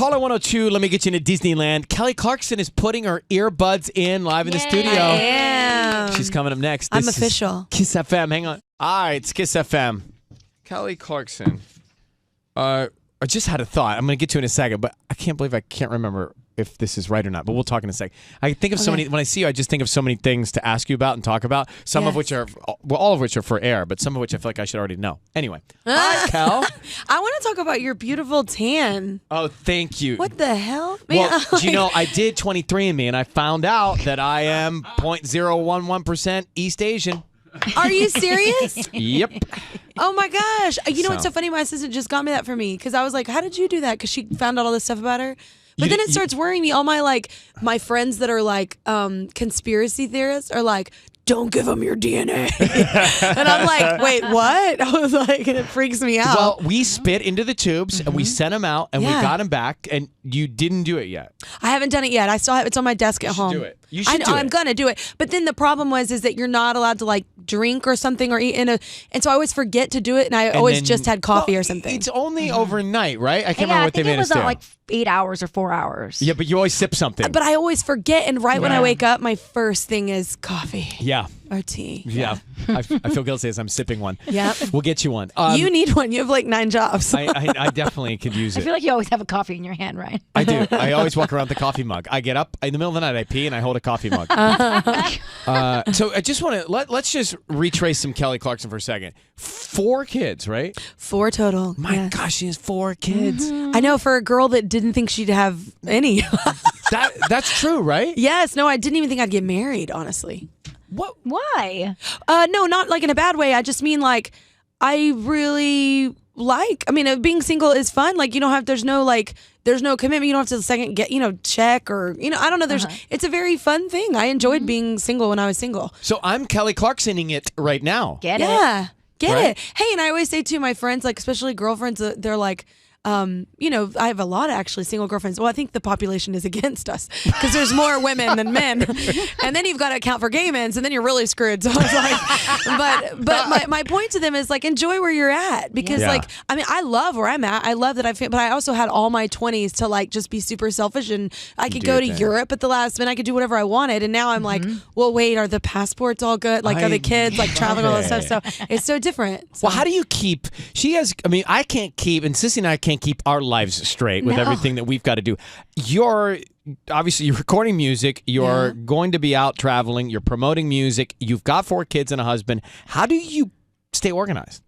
Caller 102, let me get you into Disneyland. Kelly Clarkson is putting her earbuds in live in the studio. I am. She's coming up next. I'm official. Kiss FM. Hang on. All right, it's Kiss FM. Kelly Clarkson. I just had a thought. I'm going to get to it in a second, but I can't believe I can't remember if this is right or not, but we'll talk in a sec. I think of so many, when I see you, I just think of so many things to ask you about and talk about, some of which are, well, all of which are for air, but some of which I feel like I should already know. Anyway. Hi, Kel. I want to talk about your beautiful tan. Oh, thank you. What the hell? Man, well, do you know, I did 23andMe, and I found out that I am 0.011% East Asian. Are you serious? Yep. Oh my gosh. You know what's so funny? My assistant just got me that for me because I was like, how did you do that? Because she found out all this stuff about her. But then it starts worrying me. All my friends that are like conspiracy theorists are like, don't give them your DNA. And I'm like, wait, what? I was like, and it freaks me out. Well, we spit into the tubes and we sent them out and we got them back, and you didn't do it yet. I haven't done it yet. I still have it's on my desk at home. Do it. You should do it. I'm gonna do it. But then the problem is that you're not allowed to like drink or something or eat and so I always forget to do it, and I always just had coffee or something. It's only overnight, right? I can't remember what they made us do. I think it was like 8 hours or 4 hours. Yeah, but you always sip something. But I always forget, and when I wake up, my first thing is coffee. Yeah. Or tea. Yeah. I feel guilty as I'm sipping one. Yeah. We'll get you one. You need one. You have like 9 jobs. I definitely could use it. I feel like you always have a coffee in your hand, right? I do. I always walk around with a coffee mug. I get up in the middle of the night, I pee, and I hold a coffee mug. So I just want to let's just retrace some Kelly Clarkson for a second. 4 kids, right? 4 total. My gosh, she has 4 kids. I know, for a girl that didn't think she'd have any. That's true, right? Yes. No, I didn't even think I'd get married, honestly. What? Why? No, not like in a bad way. I just mean like I really like. I mean, being single is fun. Like you don't have. There's no commitment. You don't have to check or I don't know. It's a very fun thing. I enjoyed being single when I was single. So I'm Kelly Clarksoning it right now. Get it? Yeah, get it. Hey, and I always say to my friends, like especially girlfriends, they're like. I have a lot of actually single girlfriends. Well, I think the population is against us because there's more women than men, and then you've got to account for gay men, and then you're really screwed. So I was like, but my point to them is like enjoy where you're at because I love where I'm at. I love that but I also had all my 20s to like just be super selfish, and I could go to Europe at the last minute. I could do whatever I wanted, and now I'm like, well, wait, are the passports all good? Like, are the kids like traveling all this stuff? So it's so different. So. Well, how do you keep? I can't keep, and Sissy and I can't keep our lives straight with everything that we've got to do. You're recording music, you're going to be out traveling, you're promoting music, you've got 4 kids and a husband. How do you stay organized?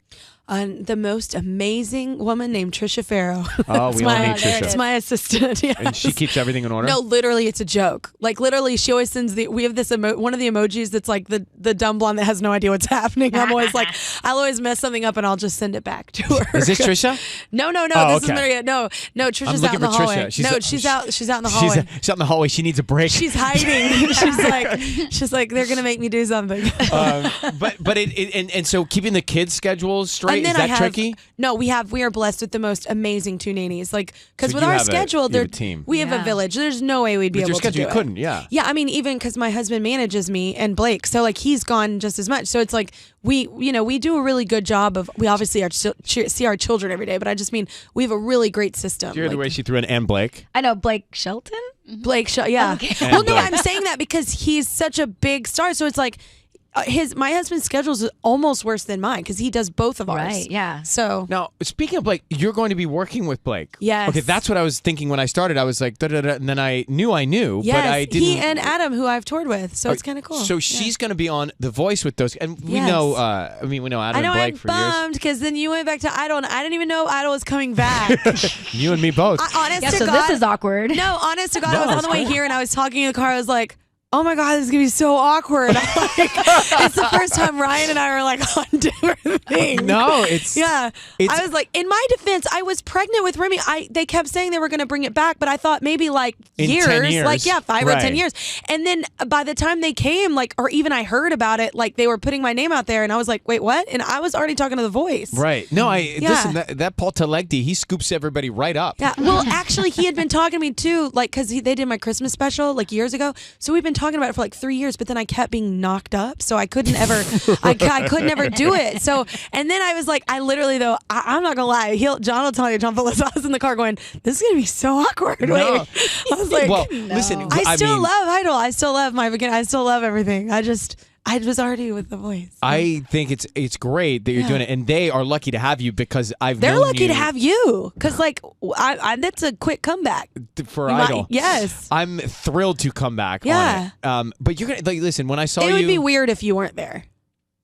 The most amazing woman named Trisha Farrow. Oh, we all need Trisha. It's my assistant. Yes. And she keeps everything in order? No, literally, it's a joke. Like, literally, she always sends we have this, one of the emojis that's like the dumb blonde that has no idea what's happening. I'm always like, I'll always mess something up and I'll just send it back to her. Is this Trisha? No. Oh, this is Maria. No, Trisha's out in the hallway. She's out in the hallway. She's out in the hallway. She needs a break. She's hiding. she's like, they're going to make me do something. But so keeping the kids' schedules straight, is that tricky? No, we are blessed with the most amazing 2 nannies. Like, because So with you our have schedule, you have a team. we have a village. There's no way we'd be With able your schedule, to do you it. couldn't, yeah. Yeah, I mean, even because my husband manages me and Blake, so like he's gone just as much. So it's like we do a really good job of. We obviously see our children every day, but I just mean we have a really great system. Do you hear the way she threw in and Blake? I know Blake Shelton. Yeah. Okay. Well, no, I'm saying that because he's such a big star. So it's like. My husband's schedule is almost worse than mine because he does both of ours. Right, yeah. So now, speaking of Blake, you're going to be working with Blake. Yes. Okay, that's what I was thinking when I started. I was like, da-da-da, and then I knew, yes, but I didn't. He and Adam, who I've toured with, so it's kind of cool. So she's going to be on The Voice with those, and we know. We know Adam and Blake for years. I'm bummed because then you went back to Idol, and I didn't even know Idol was coming back. You and me both. So this is awkward. No, honest to God, I was on the way here, and I was talking in the car. I was like. Oh my God, this is gonna be so awkward. It's the first time Ryan and I were like on different things. No, it's I was like, in my defense, I was pregnant with Remy. They kept saying they were gonna bring it back, but I thought maybe like in 10 years. like 5 or 10 years. And then by the time they came, or even I heard about it, like they were putting my name out there, and I was like, wait, what? And I was already talking to The Voice. Right. No, listen. That Paul Telegdi, he scoops everybody right up. Yeah. Well, actually, he had been talking to me too, like because they did my Christmas special like years ago. So we've been talking about it for like 3 years, but then I kept being knocked up, so I couldn't ever, I could never do it. So, and then I was like, I literally though, I'm not gonna lie, John will tell you, John Phillips, I was in the car going, this is gonna be so awkward. No. Wait, I was like, well, listen, I still mean, love Idol. I still love my beginning. I still love everything. I was already with the voice. So. I think it's great that you're doing it, and they are lucky to have you because They're known lucky you to have you because like that's a quick comeback for Idol. Yes, I'm thrilled to come back. Yeah. On it. But you're gonna like listen when I saw it you. would be weird if you weren't there.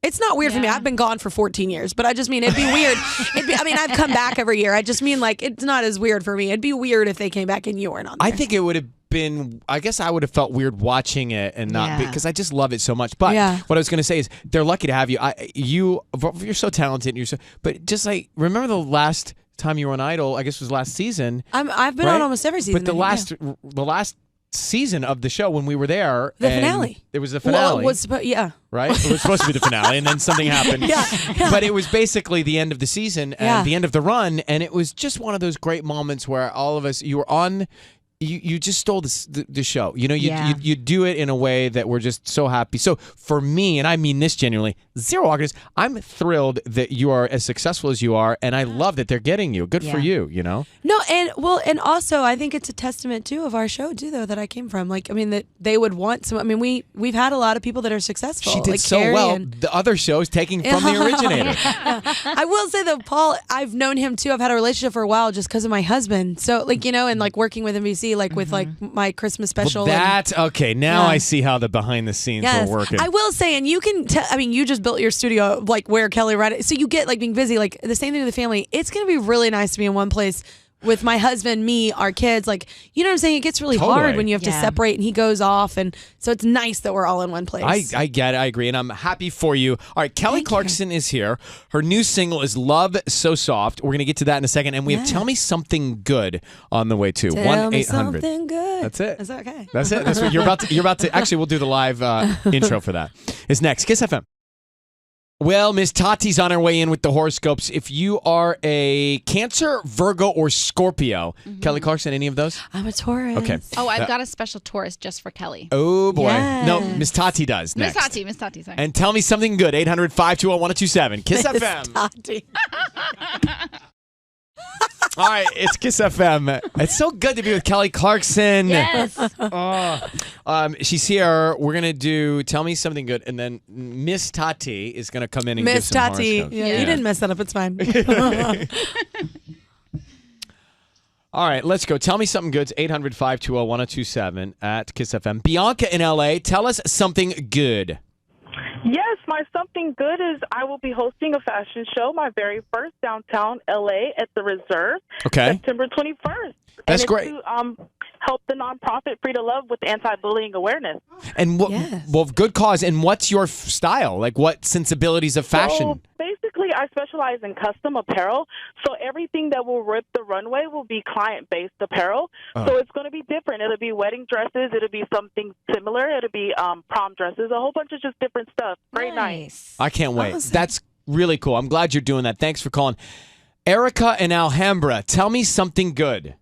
It's not weird for me. I've been gone for 14 years, but I just mean it'd be weird. I mean, I've come back every year. I just mean like it's not as weird for me. It'd be weird if they came back and you weren't on there. I think it would have been. I guess I would have felt weird watching it and not because I just love it so much. But what I was going to say is they're lucky to have you. You're so talented. But just like remember the last time you were on Idol. I guess it was last season. I've been on almost every season. But the last season of the show when we were there, the finale. It was the finale. Well, it was, right? It was supposed to be the finale, and then something happened. Yeah. But it was basically the end of the season and the end of the run, and it was just one of those great moments where all of us, you were on. You just stole the show. You know, you do it in a way that we're just so happy. So for me, and I mean this genuinely, zero awkwardness. I'm thrilled that you are as successful as you are, and I love that they're getting you. Good for you. You know. No, and also I think it's a testament too of our show too, though, that I came from. Like, I mean, that they would want some. I mean, we've had a lot of people that are successful. She did like so Carrie well. And, the other shows taking from the originator. I will say though, Paul, I've known him too. I've had a relationship for a while just because of my husband. So like and like working with NBC, like with like my Christmas special. Well, okay. Now I see how the behind the scenes were working. I will say, and you can tell. I mean, you just built your studio like where Kelly Ride. So you get like being busy, like the same thing with the family. It's gonna be really nice to be in one place with my husband, me, our kids. Like, you know what I'm saying? It gets really hard when you have to separate and he goes off. And so it's nice that we're all in one place. I get it. I agree. And I'm happy for you. All right. Kelly Clarkson is here. Her new single is Love So Soft. We're going to get to that in a second. And we have Tell Me Something Good on the way too. Tell 1-800. me something good. That's it. Is that okay? That's it. That's what you're about to actually, we'll do the live intro for that. It's next. Kiss FM. Well, Miss Tati's on her way in with the horoscopes. If you are a Cancer, Virgo, or Scorpio, Kelly Clarkson, any of those? I'm a Taurus. Okay. Oh, I've got a special Taurus just for Kelly. Oh, boy. Yes. No, Miss Tati does next. Miss Tati, sorry. And tell me something good. 800-520-1027. Kiss Miss FM. Tati. All right, it's Kiss FM. It's so good to be with Kelly Clarkson. Yes. She's here. We're going to do Tell Me Something Good, and then Miss Tati is going to come in and give Miss some Tati. horoscopes. Yeah, you didn't mess that up. It's fine. All right, let's go. Tell me something good. It's 800-520-1027 at Kiss FM. Bianca in LA, tell us something good. Yes, my something good is I will be hosting a fashion show, my very first downtown LA at the Reserve, September 21st. That's great. To help the nonprofit Free to Love with anti-bullying awareness. And well, good cause. And what's your style? Like, what sensibilities of fashion? So basically, I specialize in custom apparel. So everything that will rip the runway will be client-based apparel. So it's going to be different. It'll be wedding dresses. It'll be something similar. It'll be prom dresses. A whole bunch of just different stuff. Great night. I can't wait. Awesome. That's really cool. I'm glad you're doing that. Thanks for calling. Erica in Alhambra, tell me something good.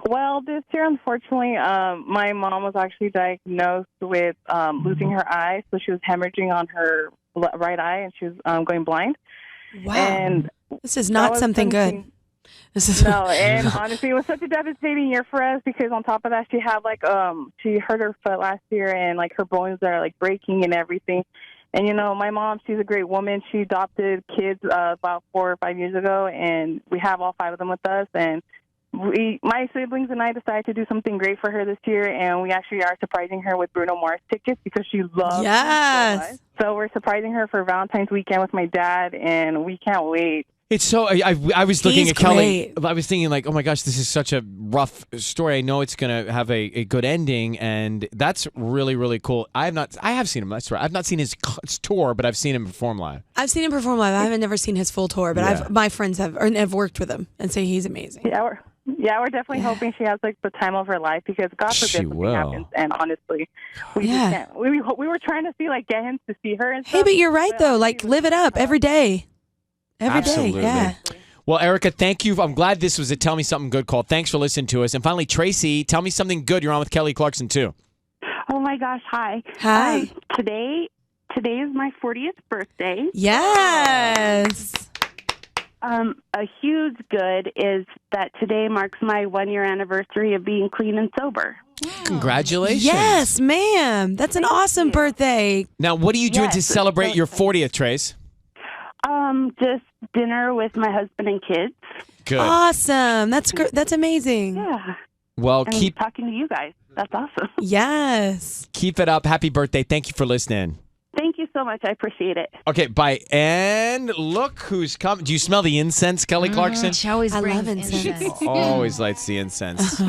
Well, this year, unfortunately, my mom was actually diagnosed with losing her eye, so she was hemorrhaging on her right eye, and she was going blind. Wow. And this is not something good. This is no, and honestly, it was such a devastating year for us because on top of that, she had she hurt her foot last year, and her bones are breaking and everything. And my mom, she's a great woman. She adopted kids about 4 or 5 years ago, and we have all 5 of them with us. And my siblings and I decided to do something great for her this year, and we actually are surprising her with Bruno Mars tickets because she loves him so much. So we're surprising her for Valentine's weekend with my dad, and we can't wait. It's so. I was looking at Kelly. Great. I was thinking oh my gosh, this is such a rough story. I know it's gonna have a good ending, and that's really really cool. I have seen him. That's right. I've not seen his tour, but I've seen him perform live. I've seen him perform live. I haven't never seen his full tour, but my friends have worked with him and say he's amazing. Yeah, we're definitely hoping she has the time of her life because God forbid something happens. And honestly, we can't. We were trying to get him to see her. And hey, but you're right though. Live it up every day. Every Absolutely. day, yeah. Well, Erica, thank you. I'm glad this was a Tell Me Something Good call. Thanks for listening to us. And finally, Tracy, tell me something good. You're on with Kelly Clarkson, too. Oh, Oh my gosh, hi. Hi. Today is my 40th birthday. Yes. A huge good is that today marks my 1-year anniversary of being clean and sober. Congratulations. Yes, ma'am. That's an awesome birthday. Now, what are you doing to celebrate your 40th, Trace? Just dinner with my husband and kids. Good. Awesome. That's that's amazing. Yeah. Well, And keep talking to you guys. That's awesome. Yes. it up. Happy birthday. Thank you for listening. Thank you so much. I appreciate it. Okay, bye. And look who's come. Do you smell the incense, Kelly Clarkson? She always I brings love incense. Always lights the incense.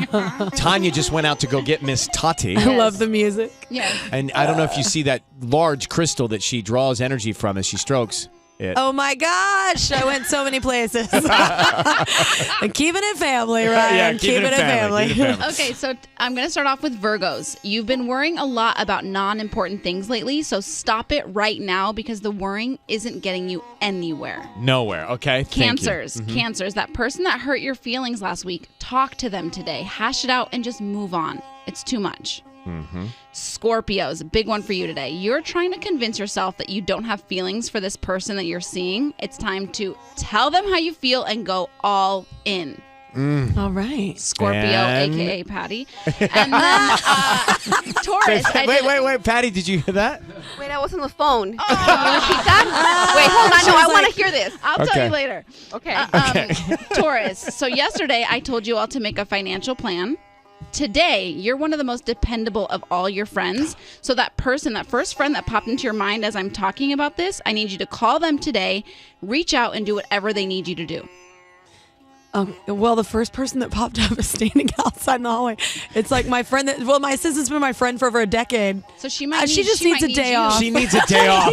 Tanya just went out to go get Miss Tati. I love the music. Yeah. And I don't know if you see that large crystal that she draws energy from as she strokes it. Oh my gosh. I went so many places. And keeping it family, Ryan. Yeah, keeping it family. Keep it family. Okay, so I'm going to start off with Virgos. You've been worrying a lot about non-important things lately, so stop it right now because the worrying isn't getting you anywhere. Nowhere. Okay. Thank you. Cancers. Cancers. That person that hurt your feelings last week, talk to them today. Hash it out and just move on. It's too much. Scorpios, a big one for you today. You're trying to convince yourself that you don't have feelings for this person that you're seeing. It's time to tell them how you feel and go all in. All right. Scorpio, And- aka Patty. And then Taurus. Wait. Patty, did you hear that? Wait, I was on the phone. Can you repeat that? Wait, hold on. No, I want to hear this. I'll tell you later. Okay. Taurus. So yesterday I told you all to make a financial plan. Today, you're one of the most dependable of all your friends. So that person, that first friend that popped into your mind as I'm talking about this, I need you to call them today, reach out and do whatever they need you to do. Well, the first person that popped up is standing outside in the hallway. It's like my friend my assistant's been my friend for over a decade. So she might She just needs a day off. She needs a day off.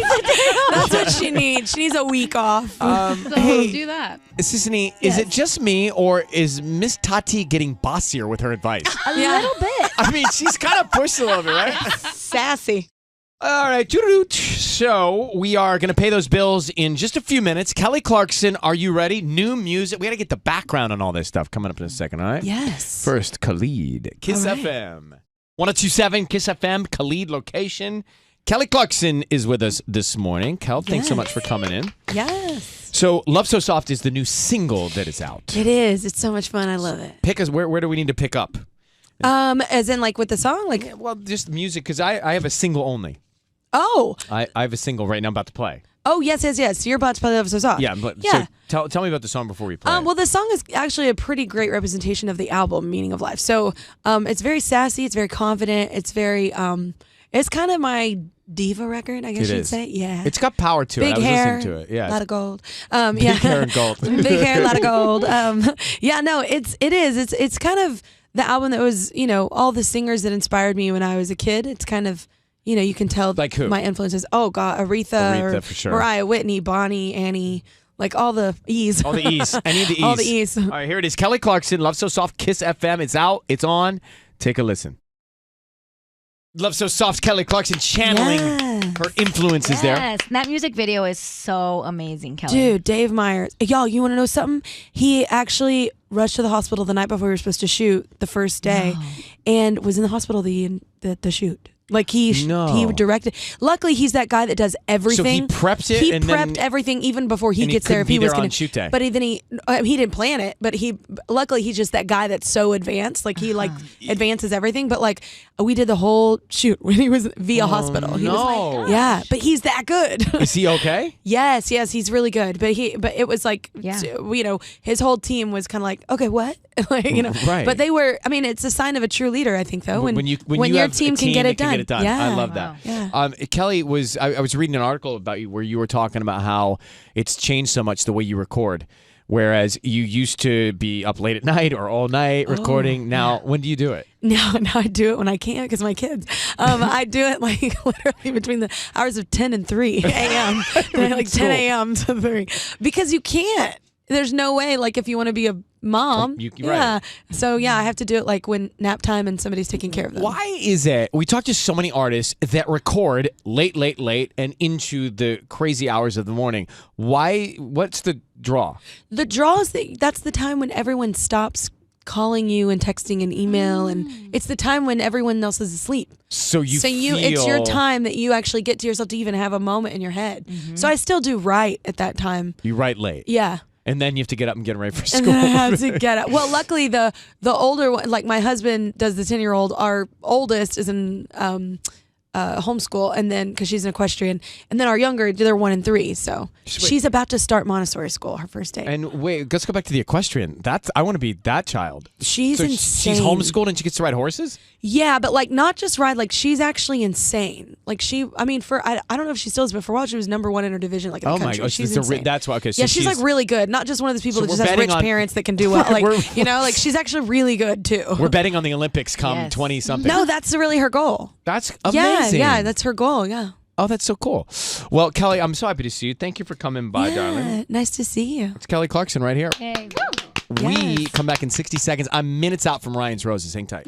That's what she needs. She needs a week off. So Hey. do that. Sissany, is it just me or is Miss Tati getting bossier with her advice? A little bit. I mean, she's kind of pushed a little bit, right? Sassy. All right. So we are going to pay those bills in just a few minutes. Kelly Clarkson, are you ready? New music. We got to get the background on all this stuff coming up in a second, all right? Yes. First, Khalid. Kiss All right. FM. 1027 Kiss FM, Khalid location. Kelly Clarkson is with us this morning. Kel, thanks so much for coming in. Yes. So, Love So Soft is the new single that is out. It is. It's so much fun. I love it. Pick us. Where do we need to pick up? As in like with the song? Like, Well, just music, because I have a single only. oh. I have a single right now I'm about to play. Oh, yes. You're about to play Love So Soft. Yeah, but Yeah. so tell me about the song before we play. it. Well, the song is actually a pretty great representation of the album, Meaning of Life. So it's very sassy. It's very confident. It's very, it's kind of my diva record, I guess It you'd is. say. Yeah. It's got power to it. Big I was hair, listening to it. Yeah. a lot of gold. Big yeah. hair and gold. Big hair, a lot of gold. Yeah, no, it is. It's kind of the album that was, all the singers that inspired me when I was a kid. It's kind of, you can tell Like who? my influences. Oh God, Aretha or for sure. Mariah, Whitney, Bonnie, Annie, like all the E's. All the E's. I need the E's. All the E's. All right, here it is. Kelly Clarkson, Love So Soft, Kiss FM. It's out. It's on. Take a listen. Love So Soft, Kelly Clarkson channeling her influences there. Yes, and that music video is so amazing, Kelly. Dude, Dave Myers. Y'all, you want to know something? He actually rushed to the hospital the night before we were supposed to shoot the first day and was in the hospital the shoot. Like he directed. Luckily, he's that guy that does everything. So he prepped it. He and prepped then, everything even before he and gets he there. couldn't If he be was there going on shoot day. but he didn't plan it. But luckily he's just that guy that's so advanced. Like he advances everything. But like we did the whole shoot when he was via hospital. He was yeah, but he's that good. Is he okay? Yes, he's really good. But it was like his whole team was kind of like, okay, what? Right. But they were. I mean, it's a sign of a true leader, I think, though. When you your have a team can get that it done. Yeah. I love that. Wow. Yeah. Kelly I was reading an article about you where you were talking about how it's changed so much the way you record. Whereas you used to be up late at night or all night recording. Now, when do you do it? No, I do it when I can because my kids. I do it like literally between the hours of 10 and 3 a.m. like 10 a.m. to 3 because you can't. There's no way. Like if you want to be a mom, right. So I have to do it like when nap time and somebody's taking care of them. Why is it we talk to so many artists that record late and into the crazy hours of the morning? Why? What's the draw? The draw is that's the time when everyone stops calling you and texting and email, and it's the time when everyone else is asleep. So you it's your time that you actually get to yourself to even have a moment in your head. So I still do write at that time. You write late. Yeah. And then you have to get up and get ready for school. And then I have to get up. Well, luckily the older one, like my husband does the 10-year-old. Our oldest is in homeschool, and then because she's an equestrian, and then our younger, they're 1 and 3. So she's about to start Montessori school, her first day. And wait, let's go back to the equestrian. I want to be that child. She's insane. She's homeschooled and she gets to ride horses? Yeah, but like not just ride, like she's actually insane. Like I don't know if she still is, but for a while she was number 1 in her division, like in the country. My gosh, she's insane. that's why. Okay, so yeah, she's like really good. Not just one of those people So that just we're has rich betting on- parents that can do well. Like like she's actually really good too. We're betting on the Olympics come Yes. 20 something. No, that's really her goal. That's amazing. Yeah, that's her goal. Yeah. Oh, that's so cool. Well, Kelly, I'm so happy to see you. Thank you for coming by, darling. Nice to see you. It's Kelly Clarkson right here. Hey. We Yes. come back in 60 seconds. I'm minutes out from Ryan's Roses. Hang tight.